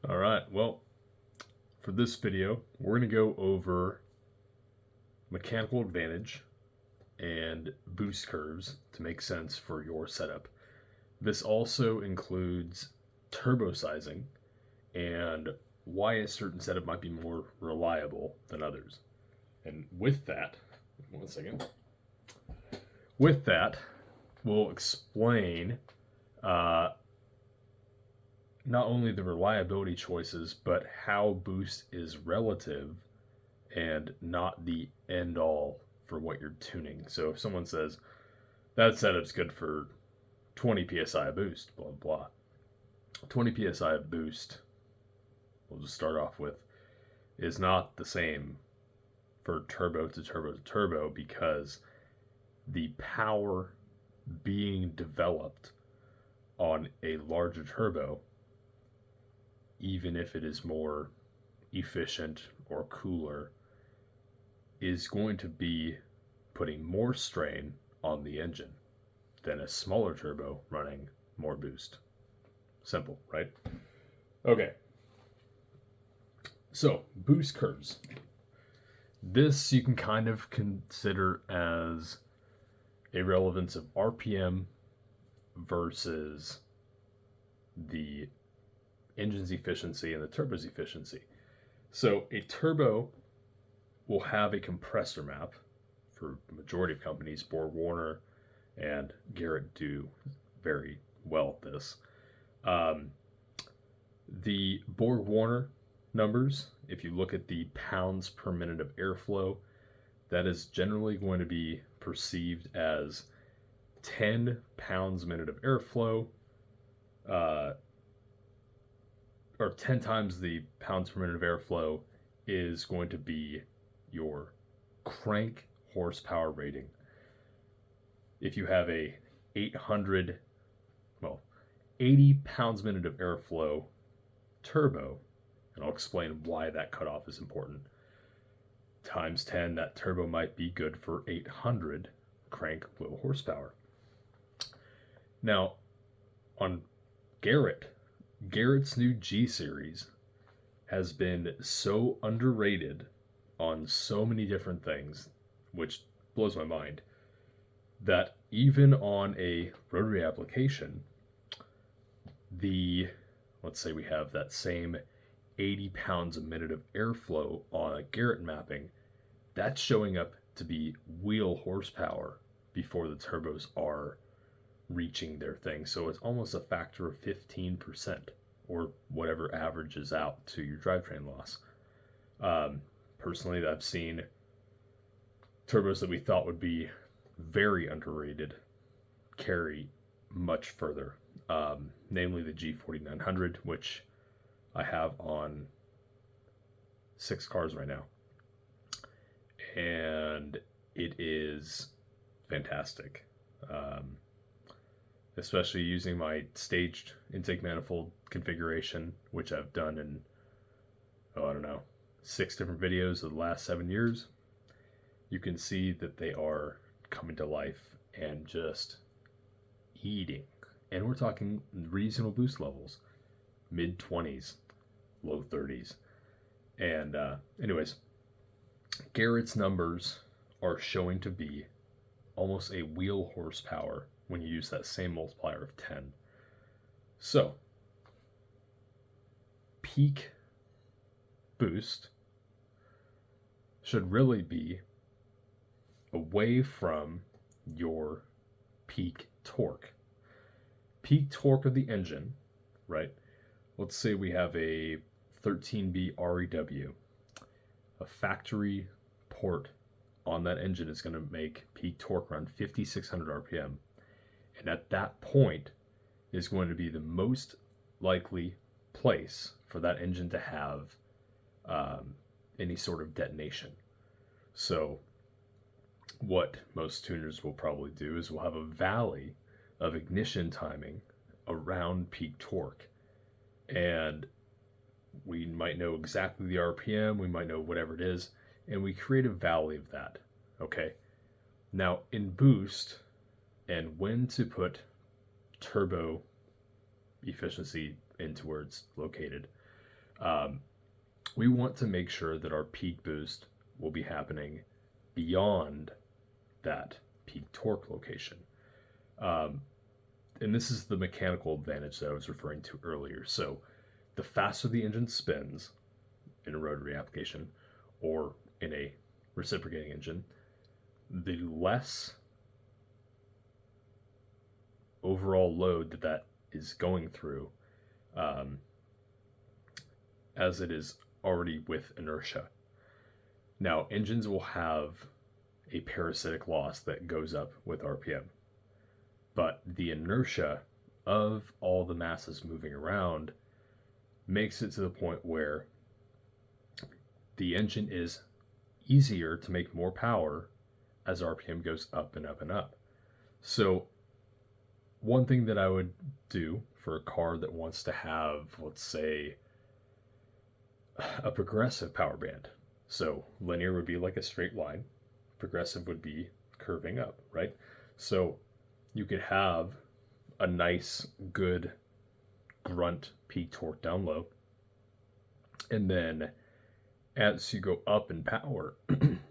All right, well, for this video, we're going to go over mechanical advantage and boost curves to make sense for your setup. This also includes turbo sizing and why a certain setup might be more reliable than others. And with that, one second. With that, we'll explain not only the reliability choices, but how boost is relative and not the end all for what you're tuning. So if someone says that setup's good for 20 psi of boost, blah blah, 20 psi of boost, we'll just start off with, is not the same for turbo to turbo to turbo because the power being developed on a larger turbo, even if it is more efficient or cooler, is going to be putting more strain on the engine than a smaller turbo running more boost. Simple, right? Okay. So, boost curves. This you can kind of consider as a relevance of RPM versus the engine's efficiency and the turbo's efficiency. So a turbo will have a compressor map for the majority of companies. BorgWarner and Garrett do very well at this. The BorgWarner numbers, if you look at the pounds per minute of airflow, that is generally going to be perceived as 10 pounds a minute of airflow, or 10 times the pounds per minute of airflow is going to be your crank horsepower rating. If you have a 80 pounds a minute of airflow turbo, and I'll explain why that cutoff is important, times 10, that turbo might be good for 800 crank low horsepower. Now, on Garrett's new G Series has been so underrated on so many different things, which blows my mind, that even on a rotary application, let's say we have that same 80 pounds a minute of airflow on a Garrett mapping, that's showing up to be wheel horsepower before the turbos are reaching their thing. So it's almost a factor of 15% or whatever averages out to your drivetrain loss. Personally, I've seen turbos that we thought would be very underrated carry much further, namely the G4900, which I have on 6 cars right now. And it is fantastic. Especially using my staged intake manifold configuration, which I've done in, 6 different videos of the last 7 years. You can see that they are coming to life and just eating. And we're talking reasonable boost levels, mid 20s, low 30s. And anyways, Garrett's numbers are showing to be almost a wheel horsepower when you use that same multiplier of 10. So, peak boost should really be away from your peak torque. Peak torque of the engine, right? Let's say we have a 13B REW. A factory port on that engine is going to make peak torque around 5,600 RPM. And at that point is going to be the most likely place for that engine to have any sort of detonation. So what most tuners will probably do is we'll have a valley of ignition timing around peak torque. And we might know exactly the RPM, we might know whatever it is, and we create a valley of that, okay? Now, in boost, and when to put turbo efficiency into where it's located, Um, we want to make sure that our peak boost will be happening beyond that peak torque location. Um, and this is the mechanical advantage that I was referring to earlier. So the faster the engine spins in a rotary application or in a reciprocating engine, the less overall load that is going through, um, as it is already with inertia. Now, engines will have a parasitic loss that goes up with RPM, but the inertia of all the masses moving around makes it to the point where the engine is easier to make more power as RPM goes up and up and up. So one thing that I would do for a car that wants to have, let's say, a progressive power band. So linear would be like a straight line, progressive would be curving up, right? So you could have a nice, good grunt peak torque down low, and then as you go up in power,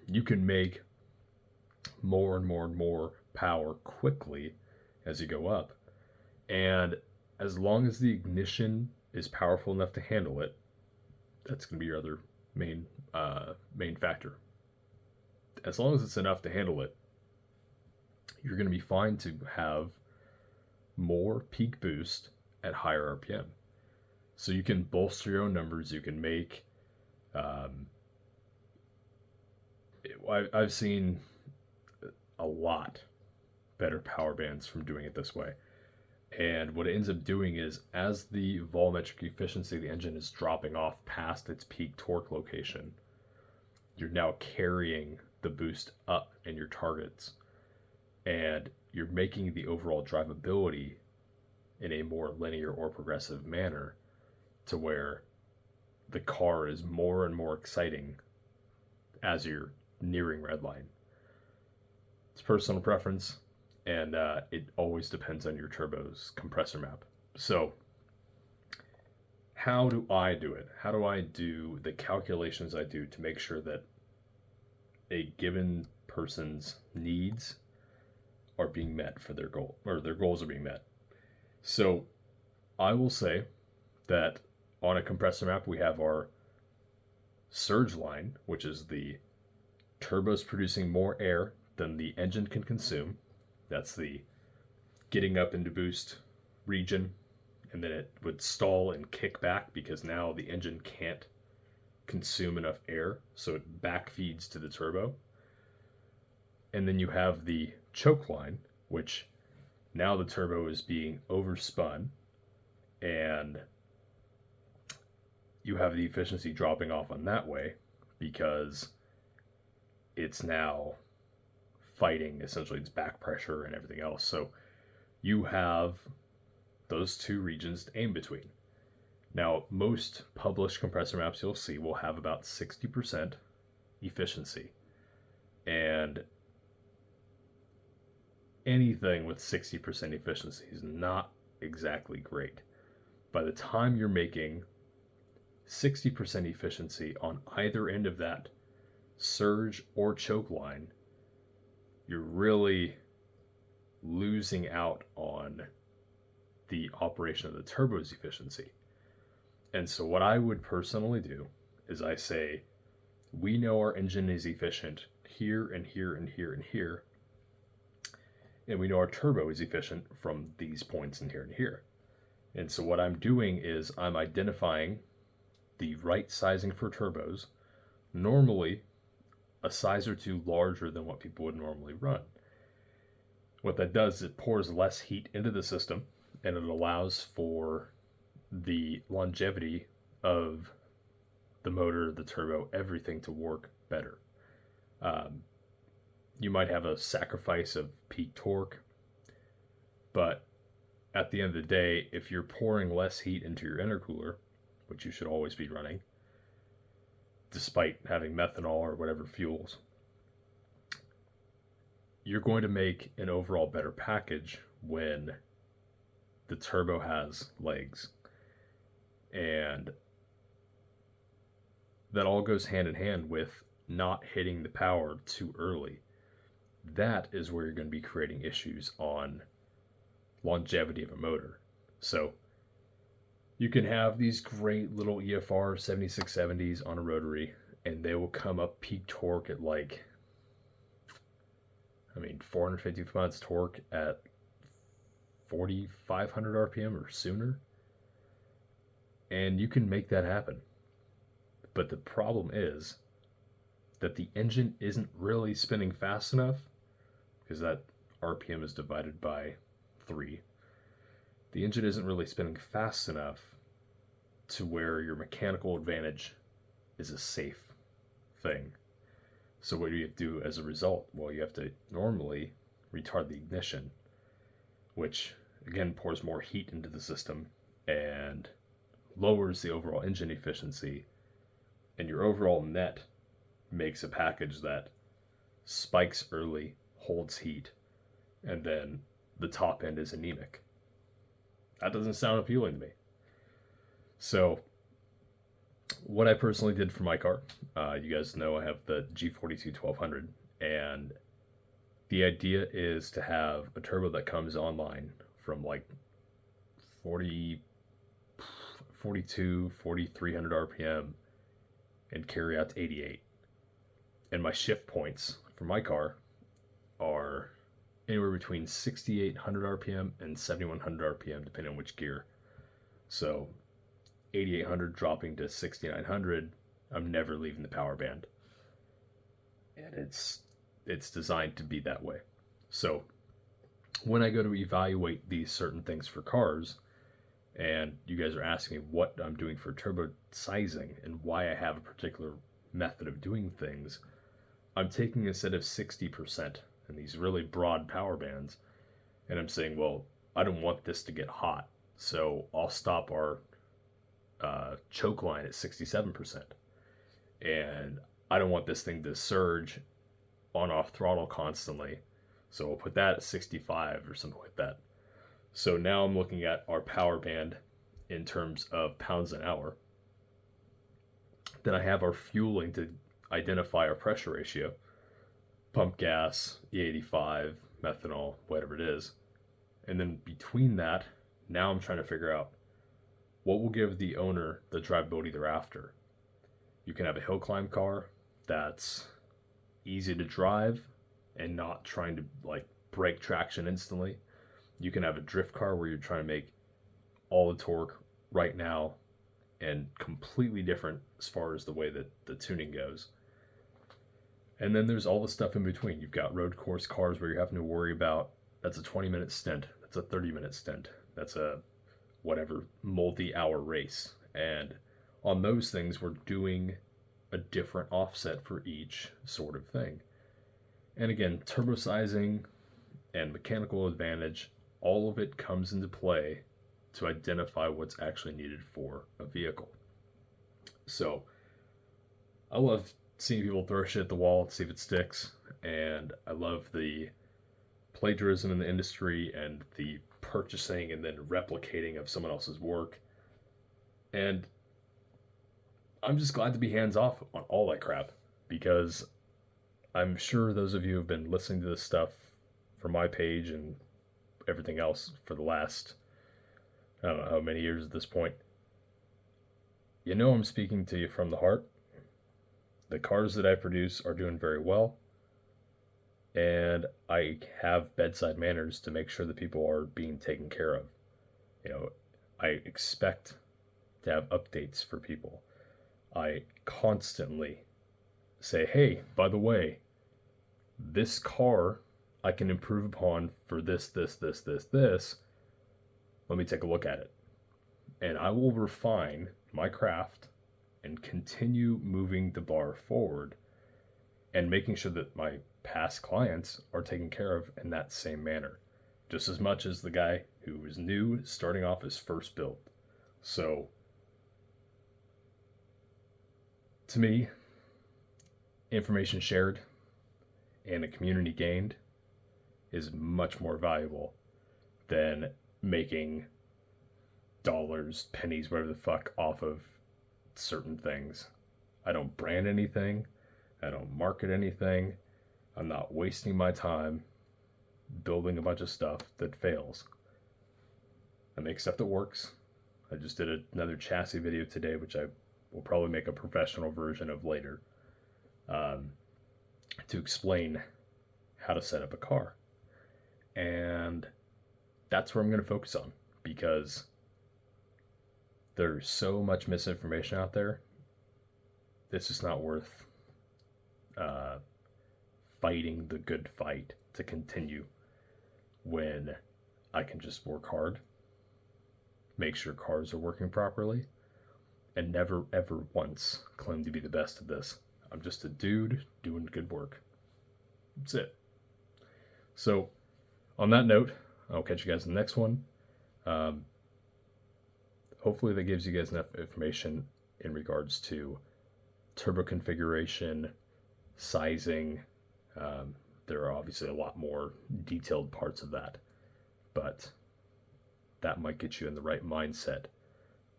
you can make more and more and more power quickly as you go up. And as long as the ignition is powerful enough to handle it, that's going to be your other main factor. As long as it's enough to handle it, you're going to be fine to have more peak boost at higher RPM. So you can bolster your own numbers. You can make. I've seen a lot better power bands from doing it this way. And what it ends up doing is, as the volumetric efficiency of the engine is dropping off past its peak torque location, you're now carrying the boost up in your targets. And you're making the overall drivability in a more linear or progressive manner to where the car is more and more exciting as you're nearing redline. It's personal preference, and it always depends on your turbo's compressor map. So how do I do it? How do I do the calculations I do to make sure that a given person's needs are being met for their goal, or their goals are being met? So I will say that on a compressor map, we have our surge line, which is the turbos producing more air than the engine can consume. That's the getting up into boost region, and then it would stall and kick back because now the engine can't consume enough air, so it back feeds to the turbo. And then you have the choke line, which now the turbo is being overspun, and you have the efficiency dropping off on that way because it's now fighting essentially its back pressure and everything else. So you have those two regions to aim between. Now, most published compressor maps you'll see will have about 60% efficiency. And anything with 60% efficiency is not exactly great. By the time you're making 60% efficiency on either end of that surge or choke line, you're really losing out on the operation of the turbo's efficiency. And so what I would personally do is I say, we know our engine is efficient here and here and here and here, and we know our turbo is efficient from these points in here and here. And so what I'm doing is I'm identifying the right sizing for turbos, normally a size or two larger than what people would normally run. What that does is it pours less heat into the system, and it allows for the longevity of the motor, the turbo, everything to work better. You might have a sacrifice of peak torque, but at the end of the day, if you're pouring less heat into your intercooler, which you should always be running, despite having methanol or whatever fuels, you're going to make an overall better package when the turbo has legs. And that all goes hand in hand with not hitting the power too early. That is where you're going to be creating issues on longevity of a motor. So you can have these great little EFR 7670s on a rotary, and they will come up peak torque at 450 pounds torque at 4,500 RPM or sooner. And you can make that happen. But the problem is that the engine isn't really spinning fast enough, because that RPM is divided by 3. The engine isn't really spinning fast enough to where your mechanical advantage is a safe thing. So what do you have to do as a result? Well, you have to normally retard the ignition, which again pours more heat into the system and lowers the overall engine efficiency, and your overall net makes a package that spikes early, holds heat, and then the top end is anemic. That doesn't sound appealing to me. So what I personally did for my car, you guys know I have the G42 1200, and the idea is to have a turbo that comes online from 4,300 RPM and carry out to 88. And my shift points for my car are anywhere between 6,800 RPM and 7,100 RPM, depending on which gear. So 8,800 dropping to 6,900, I'm never leaving the power band. And it's designed to be that way. So when I go to evaluate these certain things for cars, and you guys are asking me what I'm doing for turbo sizing and why I have a particular method of doing things, I'm taking, instead of 60% in these really broad power bands, and I'm saying, well, I don't want this to get hot, so I'll stop our choke line at 67%. And I don't want this thing to surge on off throttle constantly, so we'll put that at 65 or something like that. So now I'm looking at our power band in terms of pounds an hour. Then I have our fueling to identify our pressure ratio, pump gas, E85, methanol, whatever it is. And then between that, now I'm trying to figure out what will give the owner the drivability they're after. You can have a hill climb car that's easy to drive and not trying to break traction instantly. You can have a drift car where you're trying to make all the torque right now and completely different as far as the way that the tuning goes. And then there's all the stuff in between. You've got road course cars where you're having to worry about, that's a 20-minute stint, that's a 30-minute stint, that's a whatever multi-hour race. And on those things, we're doing a different offset for each sort of thing. And again, turbo sizing and mechanical advantage, all of it comes into play to identify what's actually needed for a vehicle. So I love seeing people throw shit at the wall, see if it sticks, and I love the plagiarism in the industry and the purchasing and then replicating of someone else's work. And I'm just glad to be hands off on all that crap, because I'm sure those of you who have been listening to this stuff from my page and everything else for the last, I don't know how many years at this point, you know I'm speaking to you from the heart. The cars that I produce are doing very well, and I have bedside manners to make sure that people are being taken care of. I expect to have updates for people. I constantly say, hey, by the way, this car I can improve upon for this. Let me take a look at it. And I will refine my craft and continue moving the bar forward and making sure that my past clients are taken care of in that same manner, just as much as the guy who was new starting off his first build. So to me, information shared and a community gained is much more valuable than making dollars, pennies, whatever the fuck off of certain things. I don't brand anything. I don't market anything. I'm not wasting my time building a bunch of stuff that fails. I make stuff that works. I just did another chassis video today, which I will probably make a professional version of later, to explain how to set up a car. And that's where I'm going to focus on, because there's so much misinformation out there. It's just not worth fighting the good fight to continue when I can just work hard, make sure cars are working properly, and never ever once claim to be the best at this. I'm just a dude doing good work. That's it. So, on that note, I'll catch you guys in the next one. Hopefully that gives you guys enough information in regards to turbo configuration, sizing. There are obviously a lot more detailed parts of that, but that might get you in the right mindset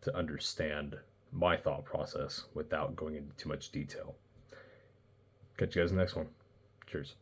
to understand my thought process without going into too much detail. Catch you guys in the next one. Cheers.